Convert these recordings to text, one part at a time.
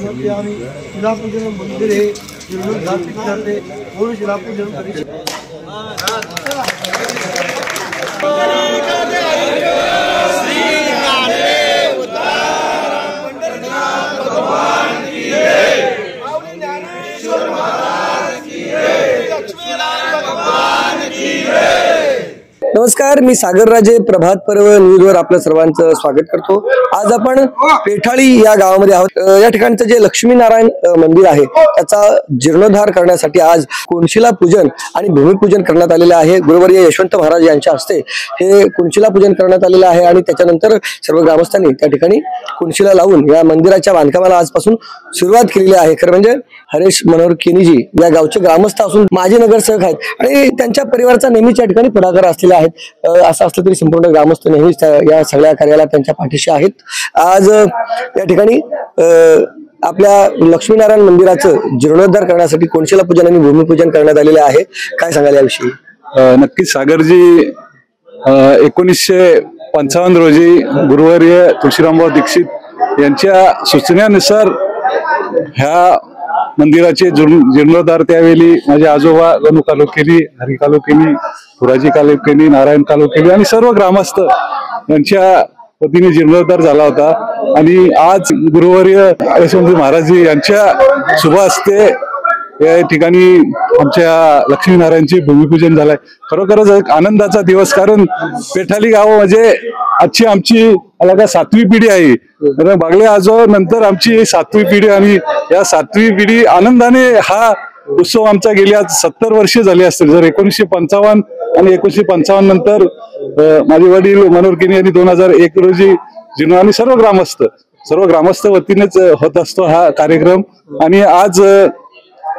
होते आणि शिलापूजन मंदिर हे जीर्णोद्धार करते म्हणून शिलापूजन करीत नमस्कार, मी सागरराजे. प्रभात पर्व न्यूजवर आपलं सर्वांचं स्वागत करतो. आज आपण पेठाळी या गावामध्ये आहोत. या ठिकाणचं जे लक्ष्मीनारायण मंदिर आहे त्याचा जीर्णोद्धार करण्यासाठी आज कुंशिला पूजन आणि भूमिपूजन करण्यात आलेलं आहे. गुरुवर्य यशवंत महाराज यांच्या हस्ते हे कुंशिला पूजन करण्यात आलेलं आहे आणि त्याच्यानंतर सर्व ग्रामस्थांनी त्या ठिकाणी कुंशिला लावून या मंदिराच्या बांधकामाला आजपासून सुरुवात केलेली आहे. खरं म्हणजे हरेश मनोहर केनीजी या गावचे ग्रामस्थ असून माजी नगरसेवक आहेत आणि त्यांच्या परिवाराचा नेहमीच या ठिकाणी पुढाकार असलेला आहे. असं असलं तरी संपूर्ण ग्रामस्थ नेहमीच या सगळ्या कार्याला त्यांच्या पाठीशी आहेत. आज या ठिकाणी आपल्या लक्ष्मीनारायण मंदिराचं जीर्णोद्धार करण्यासाठी कुंशिला पूजन आणि भूमिपूजन करण्यात आलेले आहे. काय सांगाल याविषयी? नक्कीच सागरजी, 1955 रोजी गुरुवर्य तुळशीरामभाऊ दीक्षित यांच्या सूचनेनुसार ह्या मंदिराचे जीर्णोद्धार त्यावेळी माझे आजोबा गणू कालोखेली, हरी कालोखेली, पुराजी कालोखेली, नारायण कालोखेली आणि सर्व ग्रामस्थ यांच्या वतीने जीर्णोद्धार झाला होता. आणि आज गुरुवर्य यशवंत महाराज यांच्या शुभ हस्ते या ठिकाणी आमच्या लक्ष्मीनारायणची भूमिपूजन झालंय. खरोखरच एक आनंदाचा दिवस, कारण पेठाली गाव म्हणजे आजची आमची अलग 7वी पिढी आहे. बागले आजो नंतर आमची 7वी पिढी आणि या 7वी पिढी आनंदाने हा उत्सव आमचा गेल्या 70 वर्षे झाली असतील. जर 1955 आणि 1955 नंतर माझे वडील मनोहर केनी यांनी 2001 रोजी जीर्ण आणि सर्व ग्रामस्थ वतीनेच होत असतो हा कार्यक्रम. आणि आज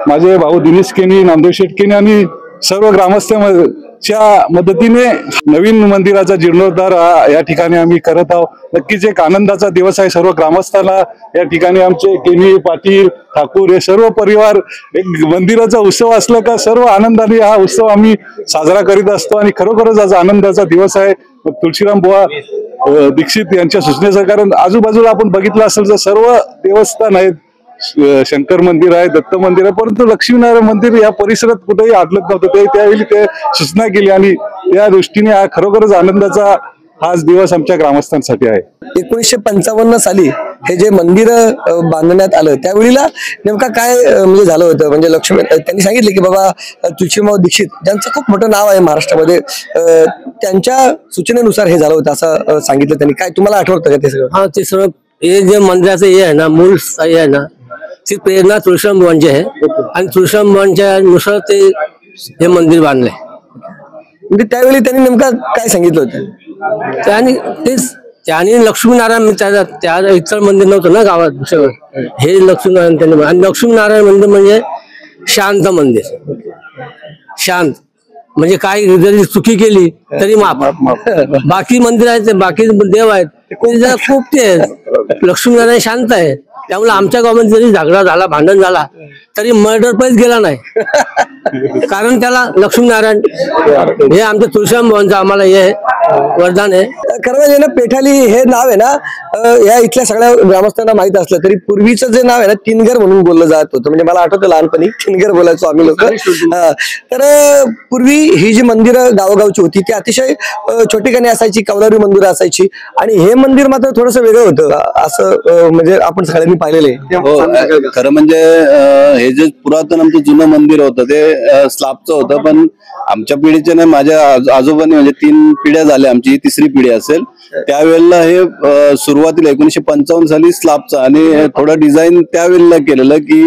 माझे भाऊ दिनेश केनी, नामदेव शेठ केनी आणि सर्व ग्रामस्थांच्या मदतीने नवीन मंदिराचा जीर्णोद्धार या ठिकाणी आम्ही करत आहोत. नक्कीच एक आनंदाचा दिवस आहे सर्व ग्रामस्थांना. या ठिकाणी आमचे केनी, पाटील, ठाकूर हे सर्व परिवार, एक मंदिराचा उत्सव असला का सर्व आनंदाने हा उत्सव आम्ही साजरा करीत असतो. आणि खरोखरच आज आनंदाचा दिवस आहे तुळशीराम बुवा दीक्षित यांच्या सूचनेचं. कारण आजूबाजूला आपण बघितलं असेल तर सर्व देवस्थान आहेत, शंकर मंदिर आहे, दत्त मंदिर आहे, परंतु लक्ष्मीनारायण मंदिर या परिसरात कुठेही आढळत नव्हतं. त्यावेळी ते सूचना केली आणि त्या दृष्टीने हा खरोखरच आनंदाचा हाच दिवस आमच्या ग्रामस्थांसाठी आहे. 1955 साली हे जे मंदिर बांधण्यात आलं त्यावेळीला नेमका काय म्हणजे झालं होतं? म्हणजे लक्ष्मी त्यांनी सांगितलं की बाबा तुळशीरामभाऊ दीक्षित ज्यांचं खूप मोठं नाव आहे महाराष्ट्रामध्ये, त्यांच्या सूचनेनुसार हे झालं होतं असं सांगितलं त्यांनी. काय तुम्हाला आठवतं का ते सगळं? हा, ते सर्व हे जे मंदिराचं हे आहे ना, मूळ हे आहे ना, ती प्रेरणा तुळशीराम बुवांची आहे आणि तुळशीराम बुवांच्या नुसार ते हे मंदिर बांधलंय. म्हणजे त्यावेळी त्यांनी नेमका काय सांगितलं होतं? त्यांनी लक्ष्मीनारायण त्या इतर मंदिर नव्हतं ना गावात, हे लक्ष्मीनारायण त्यांनी. आणि लक्ष्मीनारायण मंदिर म्हणजे शांत मंदिर, शांत म्हणजे काही जरी चुकी केली तरी माफ. बाकी मंदिर आहेत, बाकी देव आहेत खूप, ते लक्ष्मीनारायण शांत आहे. त्यामुळे आमच्या गावामध्ये जरी झगडा झाला, भांडण झाला तरी मर्डर पैस गेला नाही, कारण त्याला लक्ष्मीनारायण हे आमच्या तुळशीराम बुवांचं आम्हाला हे वरदान आहे. खरं म्हणजे ना, पेठाली हे नाव आहे ना, या इथल्या सगळ्या ग्रामस्थांना माहित असलं तरी पूर्वीचं जे नाव आहे ना, तिनगर म्हणून बोललं जात होतं. म्हणजे मला आठवतं लहानपणी तिनगर बोलायचो आम्ही लोक. तर पूर्वी ही जी मंदिरं गावोगावची होती ती अतिशय छोटीखानी असायची, कौलारू मंदिरं असायची. आणि हे मंदिर मात्र थोडंसं वेगळं होतं असं म्हणजे आपण सगळ्यांनी पाहिलेलं आहे. खरं म्हणजे हे जे पुरातन आमचं जुनं मंदिर होतं ते स्लॅबचं होतं, पण आमच्या पिढीचे नाही, माझ्या आजोबांनी म्हणजे 3 पिढ्या झाल्या, आमची 3री पिढी असेल. त्यावेळेला हे सुरुवातीला 1955 साली स्लॅबचं आणि थोडं डिझाईन त्यावेळेला केलेलं की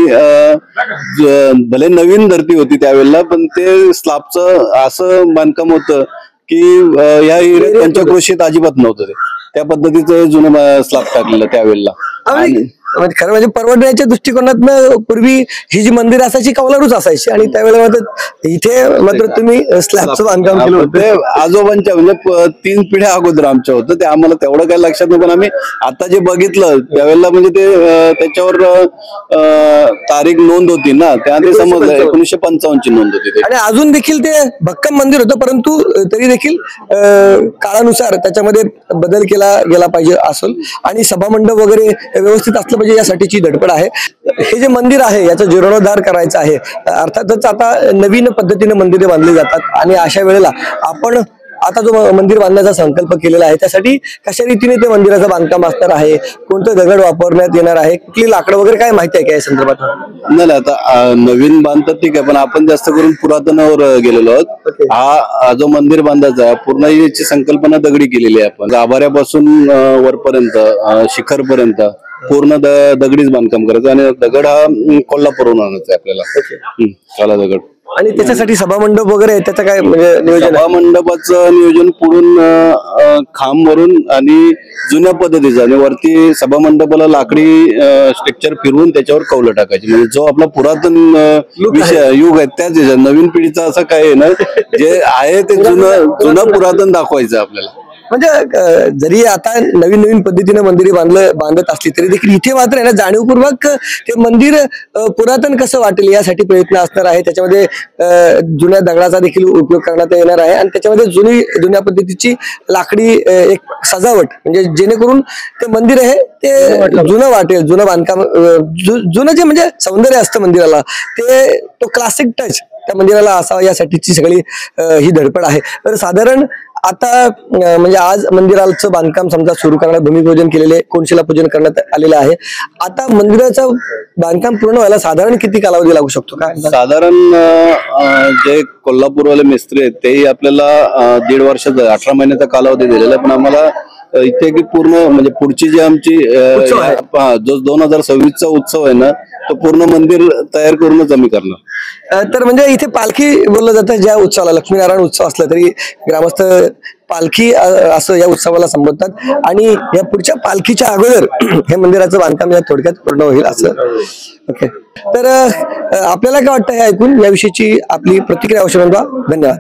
भले नवीन धरती होती त्यावेळेला, पण ते स्लॅबचं असं बांधकाम होतं की या एरियात त्यांच्या कृषीत अजिबात नव्हतं. त्या पद्धतीचं जुनं स्लॅब टाकलेलं त्यावेळेला. म्हणजे खरं म्हणजे परवडण्याच्या दृष्टिकोनातनं पूर्वी ही जी मंदिर असायची कौलारूच असायची आणि त्यावेळेला मात्र इथे मात्र तुम्ही स्लॅबचं बांधकाम केलं होतं. आजोबांच्या म्हणजे 3 पिढ्या अगोदर आमच्या होतं, ते आम्हाला तेवढं काही लक्षात नाही. पण आम्ही आता जे बघितलं त्यावेळेला म्हणजे ते त्याच्यावर तारीख नोंद होती ना, त्या ते समजलं 1955 ची नोंद होती ते. आणि अजून देखील ते भक्कम मंदिर होतं, परंतु तरी देखील काळानुसार त्याच्यामध्ये बदल केला गेला पाहिजे असेल आणि सभामंडप वगैरे व्यवस्थित असलं म्हणजे यासाठीची धडपड आहे. हे जे मंदिर आहे याचा जीर्णोद्धार करायचा आहे. अर्थातच आता नवीन पद्धतीने मंदिरे बांधली जातात आणि अशा वेळेला आपण आता जो मंदिर बांधण्याचा संकल्प केलेला आहे त्यासाठी कशा रीतीने ते मंदिराचं बांधकाम असणार आहे, कोणतं दगड वापरण्यात येणार आहे, कुठली लाकडं वगैरे काय माहिती आहे का या संदर्भात? नाही आता नवीन बांधतात ठीक आहे, पण आपण जास्त करून पुरातनावर गेलेलो आहोत. हा जो मंदिर बांधायचा आहे पूर्ण याची संकल्पना दगडी केलेली आहे. आपण गाभाऱ्यापासून वरपर्यंत शिखरपर्यंत पूर्ण दगडीच बांधकाम करायचं आणि दगड हा कोल्हापूरहून आणायचा आहे आपल्याला, काला दगड. आणि त्याच्यासाठी सभामंडप वगैरे त्याचं काय म्हणजे नियोजन? सभामंडपाचं नियोजन पुढून खांब वरून आणि जुन्या पद्धतीचं आणि वरती सभामंडपाला लाकडी स्ट्रक्चर फिरवून त्याच्यावर कौलं टाकायची. म्हणजे जो आपला पुरातन युग आहे त्याच नवीन पिढीचा असं काय आहे ना, जे आहे ते जुनं पुरातन दाखवायचं आपल्याला. म्हणजे जरी आता नवीन नवीन पद्धतीने मंदिरे बांधत असली तरी देखील इथे मात्र आहे ना जाणीवपूर्वक ते मंदिर पुरातन कसं वाटेल यासाठी प्रयत्न असणार आहे. त्याच्यामध्ये जुन्या दगडाचा देखील उपयोग करण्यात येणार आहे आणि त्याच्यामध्ये जुन्या पद्धतीची लाकडी एक सजावट, म्हणजे जेणेकरून ते मंदिर आहे ते जुनं वाटेल, जुनं बांधकाम, जुनं जे म्हणजे सौंदर्य असतं मंदिराला ते तो क्लासिक टच त्या मंदिराला असावा यासाठीची सगळी ही धडपड आहे. तर साधारण आता म्हणजे आज मंदिराचं बांधकाम समजा सुरू करण्यात भूमिपूजन केलेले, कोनशिला पूजन करण्यात आलेलं आहे. आता मंदिराचं बांधकाम पूर्ण व्हायला साधारण किती कालावधी लागू शकतो काय? साधारण जे कोल्हापूरवाले मिस्त्री आहेत तेही आपल्याला 1.5 वर्षाचा 18 महिन्याचा कालावधी दिलेला आहे. पण आम्हाला इथे की पूर्ण म्हणजे पुढची जी आमची जो 2026चा उत्सव आहे ना तो पूर्ण मंदिर तयार करूनच आम्ही करणार. तर म्हणजे इथे पालखी बोललं जातं ज्या उत्सवाला, लक्ष्मीनारायण उत्सव असला तरी ग्रामस्थ पालखी असं या उत्सवाला संबोधतात आणि या पुढच्या पालखीच्या अगोदर हे मंदिराचं बांधकाम या थोडक्यात पूर्ण होईल असं. ओके, तर आपल्याला काय वाटतं हे ऐकून? याविषयीची आपली प्रतिक्रिया अवश्य नोंदवा. धन्यवाद.